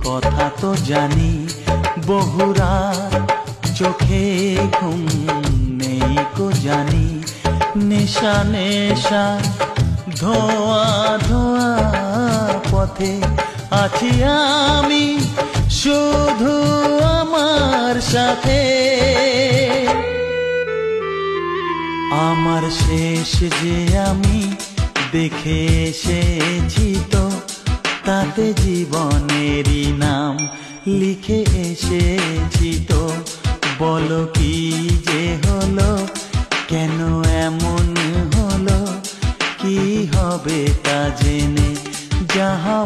কথা তো জানি, বহুরাত চোখে ঘুম নেই কো জানি। নেশা নেশা ধোয়া ধোয়া পথে আছি আমি, শুধু আমার সাথে। আমার শেষ যে আমি দেখে এসেছি তো, তাতে জীবনেরই নাম লিখে এসেছি তো। বলো কি যে হলো, কেন এমন হলো, কি হবে তা জেনে যাহা